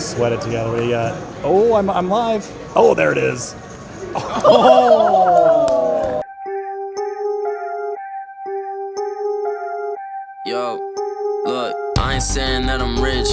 sweat it together. What do you got? Oh, I'm live. Oh, there it is. Oh. Yo, look, I ain't saying that I'm rich,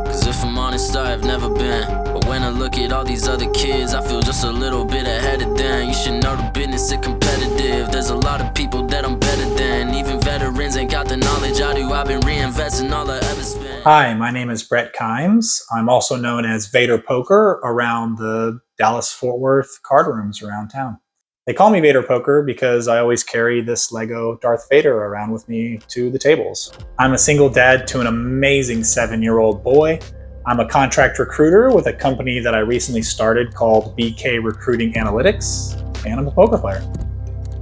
cause if I'm honest, I've never been. But when I look at all these other kids, I feel just a little bit ahead of them. You should know the business is competitive. There's a lot of people that I'm better than. Even veterans ain't got the knowledge I do. I've been reinvesting all I ever spent. Hi, my name is Brett Kimes. I'm also known as Vader Poker around the Dallas-Fort Worth card rooms around town. They call me Vader Poker because I always carry this Lego Darth Vader around with me to the tables. I'm a single dad to an amazing 7-year-old boy. I'm a contract recruiter with a company that I recently started called BK Recruiting Analytics, and I'm a poker player.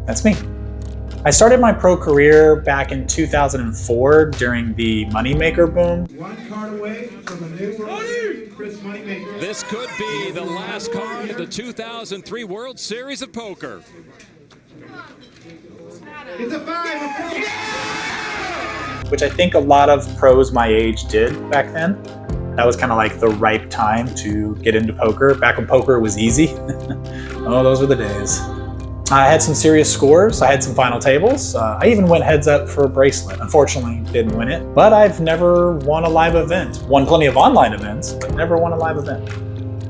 That's me. I started my pro career back in 2004 during the Moneymaker boom. One card away from a new World Series Chris Moneymaker. This could be the last card of the 2003 World Series of Poker. It's a 5. Which I think a lot of pros my age did back then. That was kind of like the ripe time to get into poker, back when poker was easy. Oh, those were the days. I had some serious scores. I had some final tables. I even went heads up for a bracelet. Unfortunately, didn't win it. But I've never won a live event. Won plenty of online events, but never won a live event.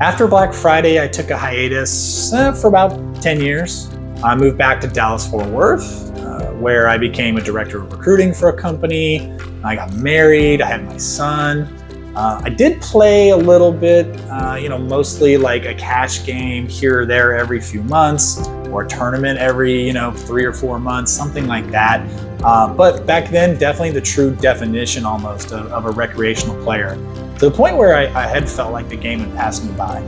After Black Friday, I took a hiatus for about 10 years. I moved back to Dallas-Fort Worth, where I became a director of recruiting for a company. I got married. I had my son. I did play a little bit, mostly like a cash game here or there every few months, or a tournament every, 3 or 4 months, something like that. But back then, definitely the true definition almost of a recreational player, to the point where I had felt like the game had passed me by.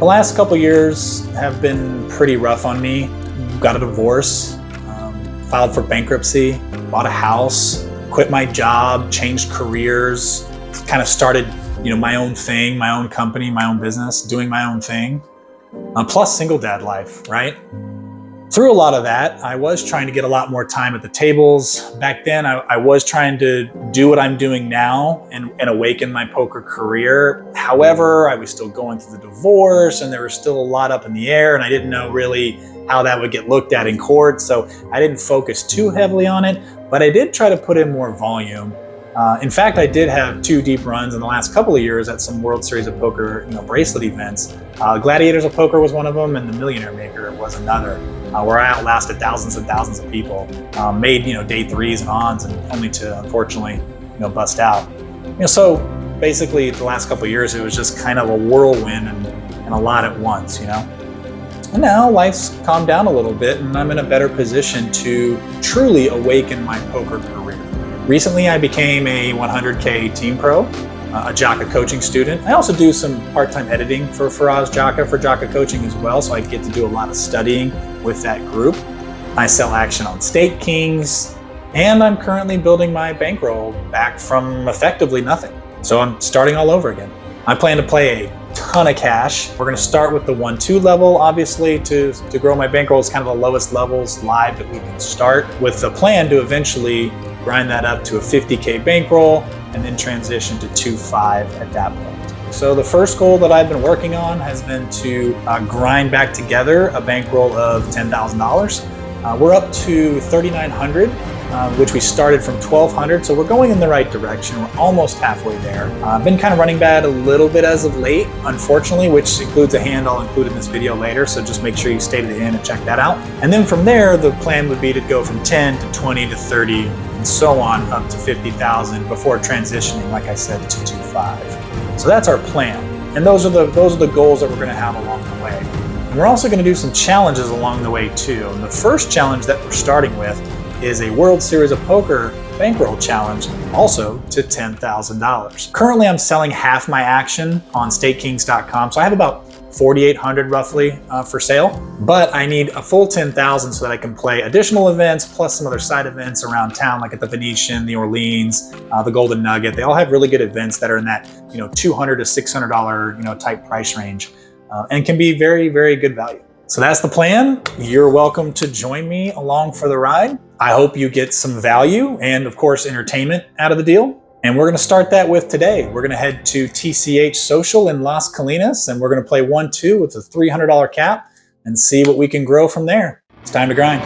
The last couple years have been pretty rough on me. Got a divorce, filed for bankruptcy, bought a house, quit my job, changed careers, kind of started, my own thing, my own company, my own business, doing my own thing, plus single dad life, right? Through a lot of that, I was trying to get a lot more time at the tables. Back then, I was trying to do what I'm doing now and awaken my poker career. However, I was still going through the divorce and there was still a lot up in the air and I didn't know really how that would get looked at in court. So I didn't focus too heavily on it, but I did try to put in more volume. In fact, I did have 2 deep runs in the last couple of years at some World Series of Poker, bracelet events. Gladiators of Poker was one of them, and the Millionaire Maker was another, where I outlasted thousands and thousands of people. Made day 3s and ons, and only to unfortunately, bust out. So basically, the last couple of years, it was just kind of a whirlwind and a lot at once, And now life's calmed down a little bit, and I'm in a better position to truly awaken my poker career. Recently, I became a 100K team pro, a Jaka coaching student. I also do some part-time editing for Faraz Jaka for Jaka coaching as well, so I get to do a lot of studying with that group. I sell action on State Kings, and I'm currently building my bankroll back from effectively nothing. So I'm starting all over again. I plan to play a ton of cash. We're gonna start with the 1-2 level, obviously, to grow my bankroll. It's kind of the lowest levels live that we can start, with the plan to eventually grind that up to a 50K bankroll and then transition to 2.5 at that point. So the first goal that I've been working on has been to grind back together a bankroll of $10,000. We're up to 3,900, which we started from 1,200, so we're going in the right direction. We're almost halfway there. I've been kind of running bad a little bit as of late, unfortunately, which includes a hand I'll include in this video later, so just make sure you stay to the end and check that out. And then from there, the plan would be to go from 10 to 20 to 30, and so on, up to 50,000 before transitioning, like I said, to 2.5. So that's our plan. And those are the goals that we're gonna have along the way. And we're also gonna do some challenges along the way too. And the first challenge that we're starting with is a World Series of Poker bankroll challenge, also to $10,000. Currently, I'm selling half my action on StateKings.com, so I have about 4,800 roughly for sale, but I need a full 10,000 so that I can play additional events plus some other side events around town, like at the Venetian, the Orleans, the Golden Nugget. They all have really good events that are in that $200 to $600 type price range, and can be very, very good value. So that's the plan. You're welcome to join me along for the ride. I hope you get some value and, of course, entertainment out of the deal. And we're going to start that with today. We're going to head to TCH Social in Las Colinas, and we're going to play 1-2 with a $300 cap and see what we can grow from there. It's time to grind.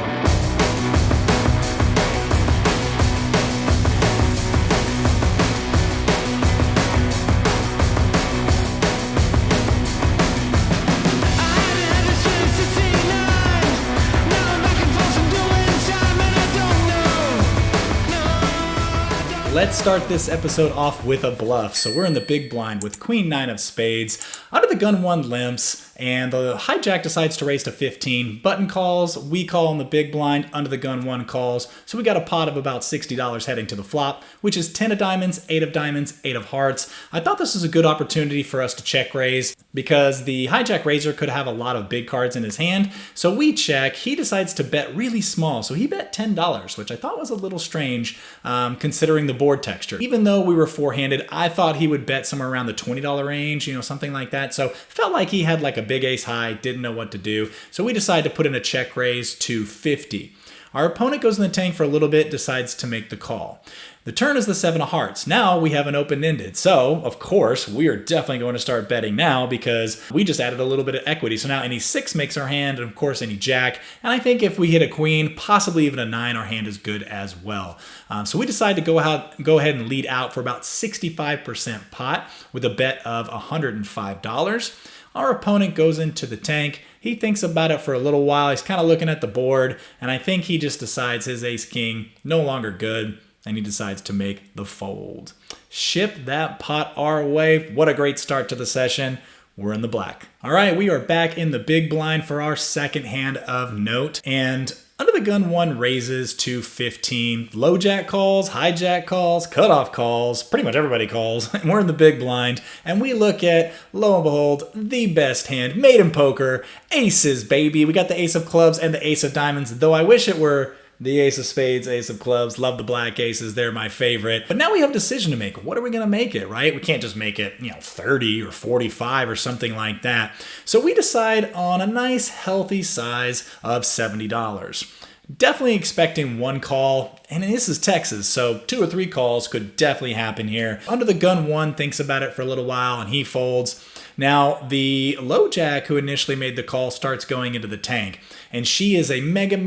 Let's start this episode off with a bluff. So we're in the big blind with Queen 9 of spades, under the gun 1 limps, and the hijack decides to raise to 15. Button calls, we call in the big blind, under the gun 1 calls. So we got a pot of about $60 heading to the flop, which is 10 of diamonds, 8 of diamonds, 8 of hearts. I thought this was a good opportunity for us to check raise because the hijack raiser could have a lot of big cards in his hand. So we check. He decides to bet really small. So he bet $10, which I thought was a little strange considering the board texture. Even though we were four-handed, I thought he would bet somewhere around the $20 range, something like that. So felt like he had like a big ace high, didn't know what to do. So we decided to put in a check raise to 50. Our opponent goes in the tank for a little bit, decides to make the call. The turn is the 7 of hearts. Now we have an open-ended. So, of course, we are definitely going to start betting now because we just added a little bit of equity. So now any 6 makes our hand, and of course any jack. And I think if we hit a queen, possibly even a 9, our hand is good as well. So we decided to go ahead and lead out for about 65% pot with a bet of $105. Our opponent goes into the tank. He thinks about it for a little while. He's kind of looking at the board, and I think he just decides his ace-king no longer good, and he decides to make the fold. Ship that pot our way. What a great start to the session. We're in the black. All right, we are back in the big blind for our second hand of note, and under the gun 1 raises to 15. Low jack calls, hijack calls, cutoff calls, pretty much everybody calls. We're in the big blind, and we look at, lo and behold, the best hand made in poker, aces, baby. We got the ace of clubs and the ace of diamonds, though I wish it were the ace of spades, ace of clubs. Love the black aces. They're my favorite. But now we have a decision to make. What are we going to make it, right? We can't just make it, 30 or 45 or something like that. So we decide on a nice, healthy size of $70. Definitely expecting 1 call, and this is Texas, so 2 or 3 calls could definitely happen here. Under the gun 1 thinks about it for a little while, and he folds. Now, the low jack who initially made the call starts going into the tank, and she is a mega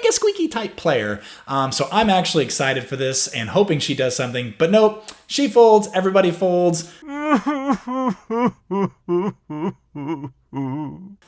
squeaky type player. So I'm actually excited for this and hoping she does something, but nope, she folds, everybody folds.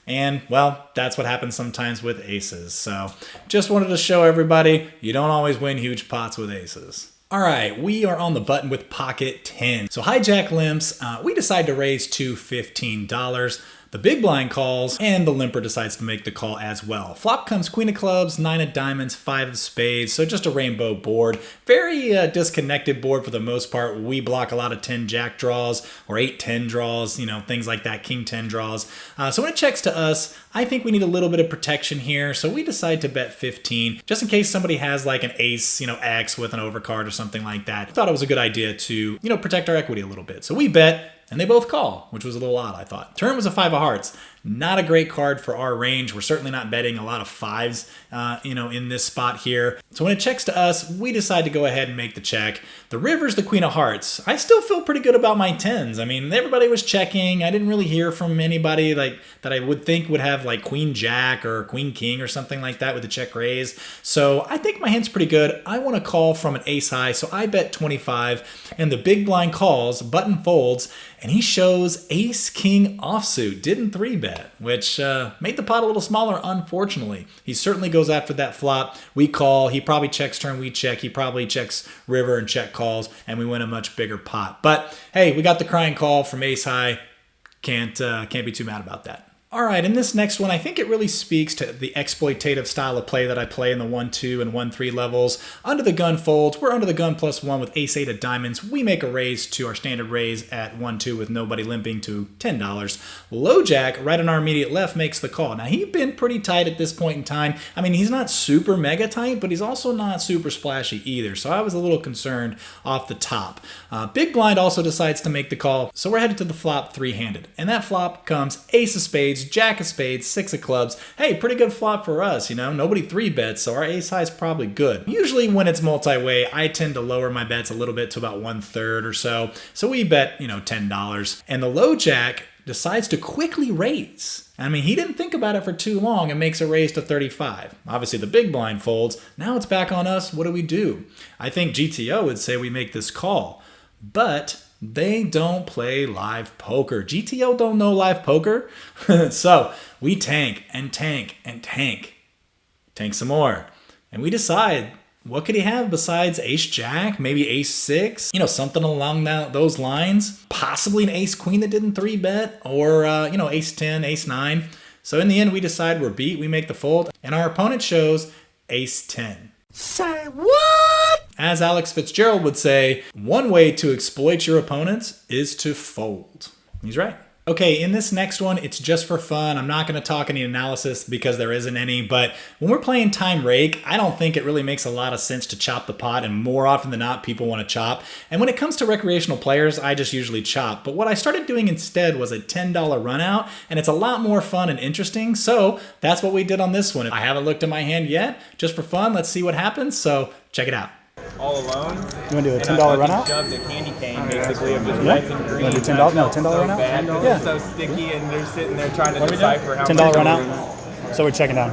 And well, that's what happens sometimes with aces. So just wanted to show everybody, you don't always win huge pots with aces. All right, we are on the button with pocket 10. So hijack limps, we decide to raise to $15. The big blind calls, and the limper decides to make the call as well. Flop comes Queen of Clubs, 9 of Diamonds, 5 of Spades, so just a rainbow board. Very disconnected board for the most part. We block a lot of 10 Jack draws or 8-10 draws, things like that, King 10 draws. So when it checks to us, I think we need a little bit of protection here, so we decide to bet 15, just in case somebody has like an ace, X with an overcard or something like that. I thought it was a good idea to, protect our equity a little bit. So we bet, and they both call, which was a little odd, I thought. Turn was a 5 of hearts. Not a great card for our range. We're certainly not betting a lot of 5s, in this spot here. So when it checks to us, we decide to go ahead and make the check. The river's the Queen of Hearts. I still feel pretty good about my 10s. I mean, everybody was checking. I didn't really hear from anybody like that I would think would have like Queen Jack or Queen King or something like that with a check raise. So I think my hand's pretty good. I want to call from an ace high, so I bet 25, and the big blind calls, button folds, and he shows ace king offsuit. Didn't 3-bet, which made the pot a little smaller, unfortunately. He certainly goes after that flop. We call. He probably checks turn. We check. He probably checks river and check calls, and we win a much bigger pot. But hey, we got the crying call from ace high. Can't be too mad about that. All right, in this next one, I think it really speaks to the exploitative style of play that I play in the 1-2 and 1-3 levels. Under the gun folds, we're under the gun +1 with ace-8 of diamonds. We make a raise to our standard raise at 1-2 with nobody limping to $10. Low jack, right on our immediate left, makes the call. Now, he's been pretty tight at this point in time. I mean, he's not super mega tight, but he's also not super splashy either. So I was a little concerned off the top. Big blind also decides to make the call. So we're headed to the flop 3-handed. And that flop comes ace of spades, jack of spades, 6 of clubs. Hey, pretty good flop for us, you know? Nobody 3-bets, so our ace high is probably good. Usually when it's multi-way, I tend to lower my bets a little bit to about 1/3 or so. So we bet, you know, $10. And the low jack decides to quickly raise. I mean, he didn't think about it for too long and makes a raise to 35. Obviously, the big blind folds. Now it's back on us. What do? I think GTO would say we make this call, but they don't play live poker. GTO don't know live poker. So we tank and tank and tank. Tank some more. And we decide, what could he have besides ace jack, maybe ace 6, you know, something along those lines, possibly an ace queen that didn't 3-bet, or, you know, ace 10, ace 9. So in the end, we decide we're beat, we make the fold, and our opponent shows ace 10. Say what? As Alex Fitzgerald would say, one way to exploit your opponents is to fold. He's right. Okay, in this next one, it's just for fun. I'm not going to talk any analysis because there isn't any, but when we're playing time rake, I don't think it really makes a lot of sense to chop the pot, and more often than not, people want to chop. And when it comes to recreational players, I just usually chop. But what I started doing instead was a $10 run out, and it's a lot more fun and interesting, so that's what we did on this one. I haven't looked at my hand yet. Just for fun, let's see what happens, so check it out. All alone. You want to do a $10 run out? Shoved a candy cane basically of just Yeah. reds and greens. You want to do $10? No, $10 run out? Bad. Yeah. They're so sticky and they're sitting there trying to decipher how $10 much. run out? So we're checking down.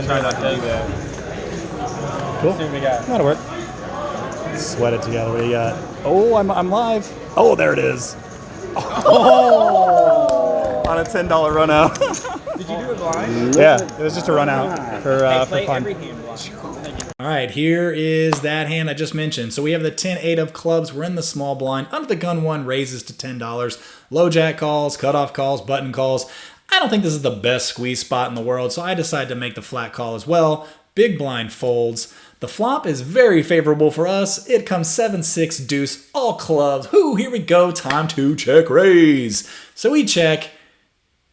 Try not to do that. Cool. See what we got. That'll work. Sweat it together. What do you got? Oh, I'm live. Oh, there it is. Oh! On a $10 run out. Did you do it blind? Yeah, it was just a run out for Play fun. every hand blind. All right, here is that hand I just mentioned. So we have the 10-8 of clubs. We're in the small blind. Under the gun one, raises to $10. Low jack calls, cutoff calls, button calls. I don't think this is the best squeeze spot in the world, so I decided to make the flat call as well. Big blind folds. The flop is very favorable for us. It comes 7-6 deuce, all clubs. Whoo, here we go. Time to check raise. So we check,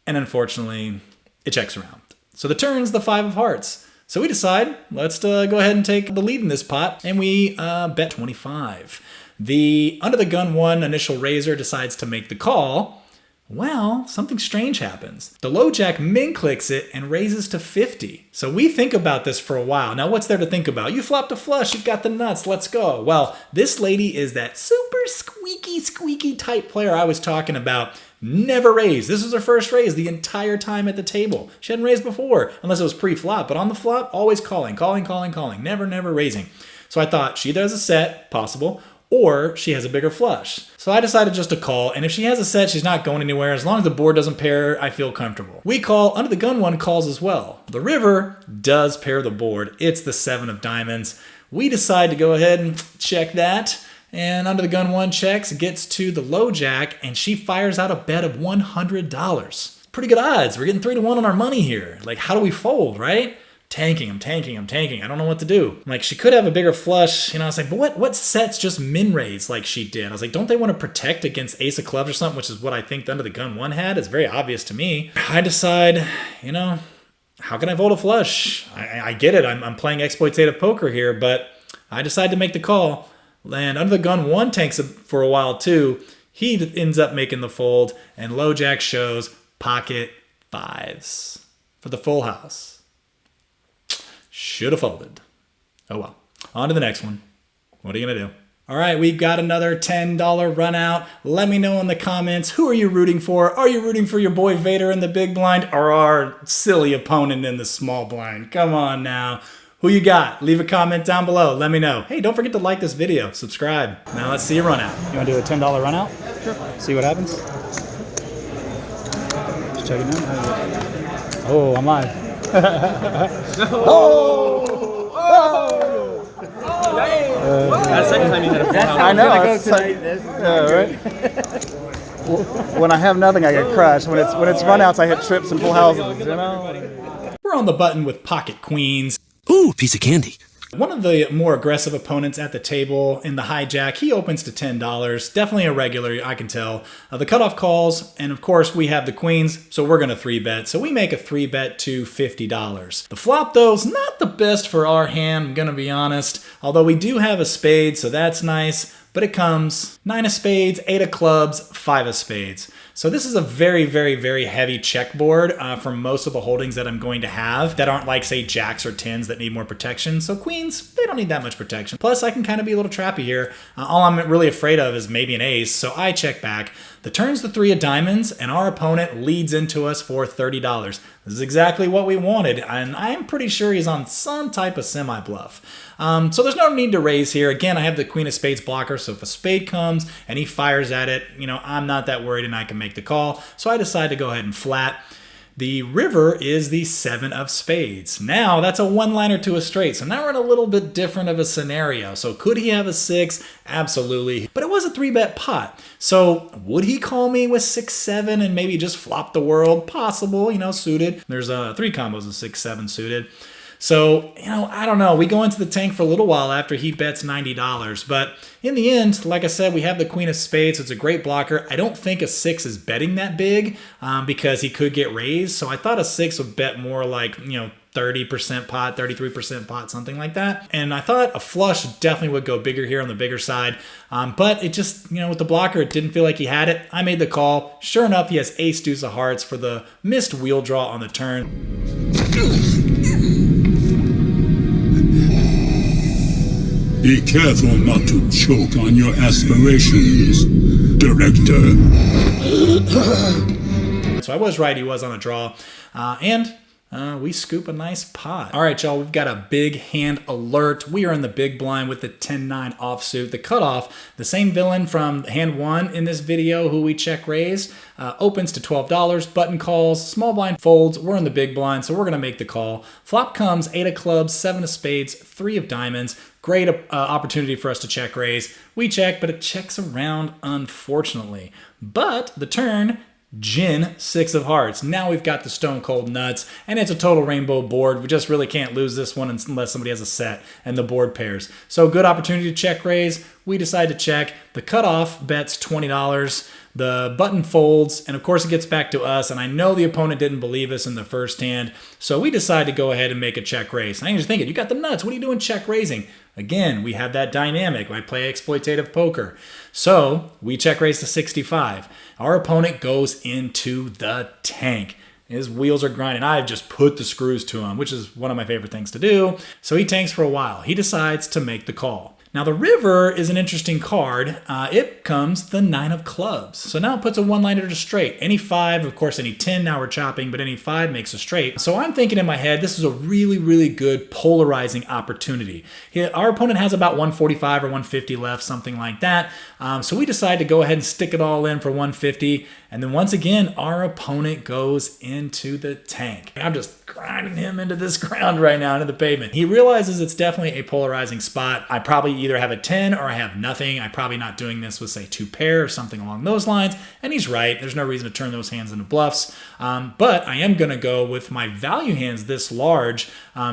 and unfortunately, it checks around. So the turn's the 5 of hearts. So we decide, let's go ahead and take the lead in this pot, and we bet 25. The under the gun one initial raiser decides to make the call. Well, something strange happens. The low jack min clicks it and raises to 50. So we think about this for a while. Now what's there to think about? You flopped a flush, you've got the nuts, let's go. Well, this lady is that super squeaky type player I was talking about. Never raised. This was her first raise the entire time at the table. She hadn't raised before, unless it was pre-flop. But on the flop, always calling. Never raising. So I thought she either has a set, possible, or she has a bigger flush. So I decided just to call, and if she has a set, she's not going anywhere. As long as the board doesn't pair, I feel comfortable. We call, under the gun one calls as well. The river does pair the board. It's the 7 of diamonds. We decide to go ahead and check that. And under the gun one checks, gets to the low jack, and she fires out a bet of $100. Pretty good odds. We're getting 3-1 on our money here. Like, how do we fold, right? I'm tanking. I don't know what to do. I'm like, she could have a bigger flush. You know, I was like, but what sets just min raise like she did? I was like, don't they want to protect against ace of clubs or something, which is what I think the under the gun one had. It's very obvious to me. I decide, you know, how can I fold a flush? I get it. I'm playing exploitative poker here, but I decide to make the call. And under the gun one tanks for a while too. He ends up making the fold, and low jack shows pocket 5s for the full house. Should have folded. Oh well. On to the next one. What are you going to do? All right, we've got another $10 run out. Let me know in the comments, who are you rooting for? Are you rooting for your boy Vader in the big blind, or our silly opponent in the small blind? Come on now. Who you got? Leave a comment down below. Let me know. Hey, don't forget to like this video. Subscribe. Now let's see a run out. You want to do a $10 run out? Sure. See what happens? Just checking in. Oh, I'm live. That's the second time you had a full house. I know. Right? When I have nothing, I get crushed. When it's runouts, I hit trips and full houses. You know. We're on the button with pocket queens. Ooh, piece of candy. One of the more aggressive opponents at the table in the hijack, he opens to $10. Definitely a regular, I can tell. The cutoff calls, and of course we have the queens, so we're going to 3-bet. So we make a 3-bet to $50. The flop, though, is not the best for our hand, I'm going to be honest. Although we do have a spade, so that's nice. but it comes 9 of spades, 8 of clubs, 5 of spades. So this is a very, very, very heavy checkboard for most of the holdings that I'm going to have that aren't like, say, jacks or tens that need more protection. So queens, they don't need that much protection. Plus, I can kind of be a little trappy here. All I'm really afraid of is maybe an ace, so I check back. The turn's the 3 of diamonds, and our opponent leads into us for $30. This is exactly what we wanted, and I'm pretty sure he's on some type of semi-bluff. So there's no need to raise here. Again, I have the queen of spades blocker, so if a spade comes and he fires at it, I'm not that worried and I can make the call. So I decide to go ahead and flat. The river is the 7 of spades. Now, that's a one-liner to a straight, so now we're in a little bit different of a scenario. So could he have a 6? Absolutely. But it was a 3-bet pot. So would he call me with 6-7 and maybe just flop the world? Possible, suited. There's 3 combos of 6-7 suited. So, I don't know. We go into the tank for a little while after he bets $90. But in the end, like I said, we have the queen of spades. So it's a great blocker. I don't think a 6 is betting that big because he could get raised. So I thought a 6 would bet more like, 30% pot, 33% pot, something like that. And I thought a flush definitely would go bigger here on the bigger side. But it just, with the blocker, it didn't feel like he had it. I made the call. Sure enough, he has ace deuce of hearts for the missed wheel draw on the turn. Be careful not to choke on your aspirations, Director. So I was right, he was on a draw. We scoop a nice pot. All right, y'all, we've got a big hand alert. We are in the big blind with the 10-9 offsuit. The cutoff, the same villain from hand 1 in this video who we check raise, opens to $12, button calls, small blind folds. We're in the big blind, so we're gonna make the call. Flop comes 8 of clubs, 7 of spades, 3 of diamonds. Great opportunity for us to check raise. We check, but it checks around, unfortunately. But the turn, gin, 6 of hearts. Now we've got the stone cold nuts, and it's a total rainbow board. We just really can't lose this one unless somebody has a set and the board pairs. So good opportunity to check raise. We decide to check. The cutoff bets $20. The button folds, and of course it gets back to us, and I know the opponent didn't believe us in the first hand, so we decide to go ahead and make a check raise. And I'm just thinking, you got the nuts, what are you doing check raising? Again, we have that dynamic. I play exploitative poker. So we check raise to 65. Our opponent goes into the tank. His wheels are grinding. I've just put the screws to him, which is one of my favorite things to do. So he tanks for a while. He decides to make the call. Now the river is an interesting card. It comes the 9 of clubs. So now it puts a one-liner to straight. Any 5, of course any 10, now we're chopping, but any 5 makes a straight. So I'm thinking in my head, this is a really, really good polarizing opportunity. Our opponent has about 145 or 150 left, something like that. So we decide to go ahead and stick it all in for 150. And then once again, our opponent goes into the tank. I'm just grinding him into this ground right now, into the pavement. He realizes it's definitely a polarizing spot. I probably either have a 10 or I have nothing. I'm probably not doing this with, say, 2 pair or something along those lines. And he's right. There's no reason to turn those hands into bluffs. But I am going to go with my value hands this large,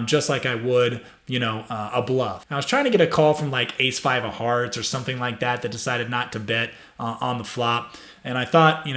just like I would a bluff. I was trying to get a call from like ace-5 of hearts or something like that decided not to bet on the flop. And I thought,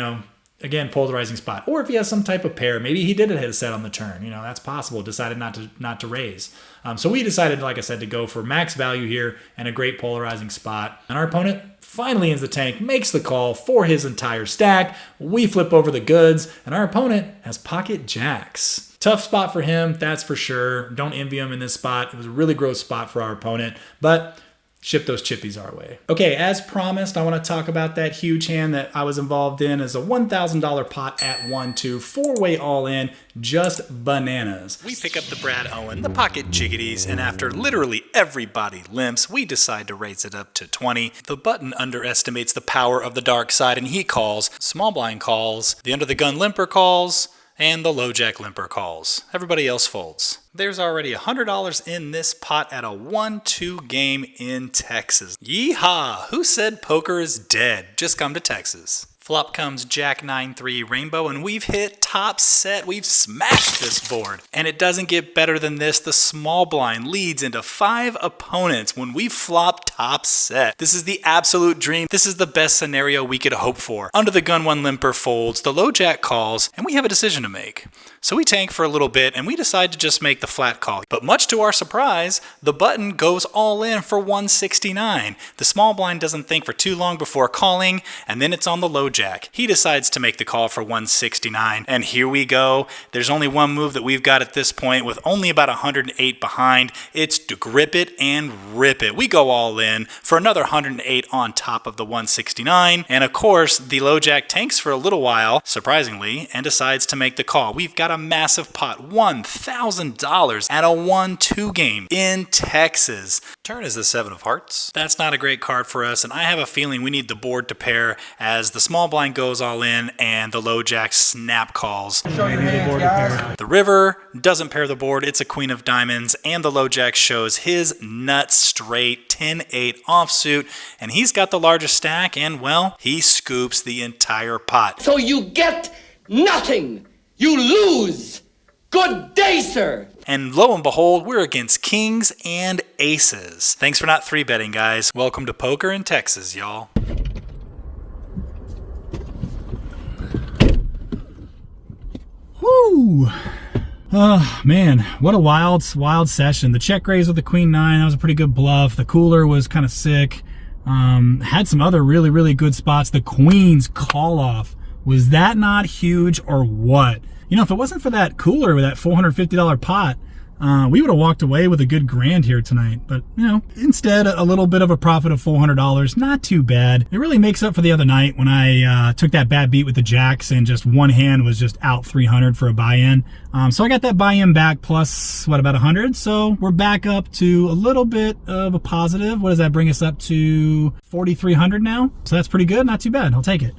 again, polarizing spot. Or if he has some type of pair, maybe he did hit a set on the turn. That's possible. Decided not to raise. So we decided, like I said, to go for max value here and a great polarizing spot. And our opponent finally ends the tank, makes the call for his entire stack. We flip over the goods, and our opponent has pocket jacks. Tough spot for him, that's for sure. Don't envy him in this spot. It was a really gross spot for our opponent, but ship those chippies our way. Okay, as promised, I want to talk about that huge hand that I was involved in as a $1,000 pot at 1-2, 4-way all in, just bananas. We pick up the Brad Owen, the pocket jiggities, and after literally everybody limps, we decide to raise it up to 20. The button underestimates the power of the dark side, and he calls, small blind calls, the under the gun limper calls, and the low jack limper calls. Everybody else folds. There's already $100 in this pot at a 1-2 game in Texas. Yeehaw! Who said poker is dead? Just come to Texas. Flop comes Jack 9-3 Rainbow, and we've hit top set. We've smashed this board. And it doesn't get better than this. The small blind leads into 5 opponents when we flop top set. This is the absolute dream. This is the best scenario we could hope for. Under the gun one limper folds, the low jack calls, and we have a decision to make. So we tank for a little bit and we decide to just make the flat call. But much to our surprise, the button goes all in for 169. The small blind doesn't think for too long before calling, and then it's on the low jack. He decides to make the call for 169, and here we go. There's only one move that we've got at this point with only about 108 behind. It's to grip it and rip it. We go all in for another 108 on top of the 169, and of course the low jack tanks for a little while, surprisingly, and decides to make the call. We've got a massive pot, $1,000 at a 1-2 game in Texas. Turn is the 7 of hearts. That's not a great card for us, and I have a feeling we need the board to pair as the small blind goes all in and the low jack snap calls. Show your hands, guys. The river doesn't pair the board, it's a queen of diamonds, and the low jack shows his nut straight 10-8 offsuit, and he's got the largest stack, and well, he scoops the entire pot. So you get nothing. You lose. Good day, sir. And lo and behold, we're against kings and aces. Thanks for not 3-betting, guys. Welcome to poker in Texas, y'all. Woo! Oh, man, what a wild session. The check raise with the queen 9, that was a pretty good bluff. The cooler was kind of sick. Had some other really good spots. The queen's call off. Was that not huge or what? You know, if it wasn't for that cooler with that $450 pot, we would have walked away with a good grand here tonight. But, you know, instead, a little bit of a profit of $400. Not too bad. It really makes up for the other night when I took that bad beat with the jacks and just one hand was just out 300 for a buy-in. So I got that buy-in back plus, what, about 100? So we're back up to a little bit of a positive. What does that bring us up to? 4,300 now? So that's pretty good. Not too bad. I'll take it.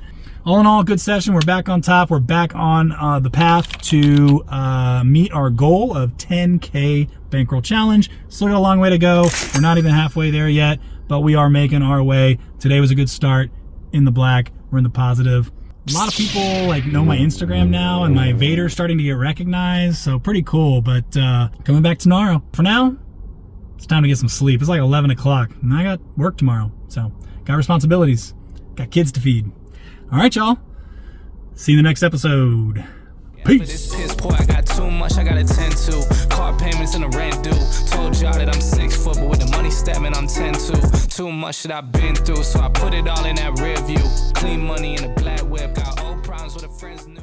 All in all, good session. We're back on top. We're back on the path to meet our goal of 10K bankroll challenge. Still got a long way to go. We're not even halfway there yet, but we are making our way. Today was a good start in the black. We're in the positive. A lot of people like know my Instagram now, and my Vader's starting to get recognized, so pretty cool. But coming back tomorrow. For now, it's time to get some sleep. It's like 11 o'clock, and I got work tomorrow, so got responsibilities. Got kids to feed. All right, y'all. See you in the next episode. Peace. This piss poor, I got too much I gotta tend to. Car payments and the rent due. Told y'all that I'm 6 foot, but with the money statement, I'm 10 too much that I've been through, so I put it all in that rear view. Clean money in a black whip. Got old problems with the friends new.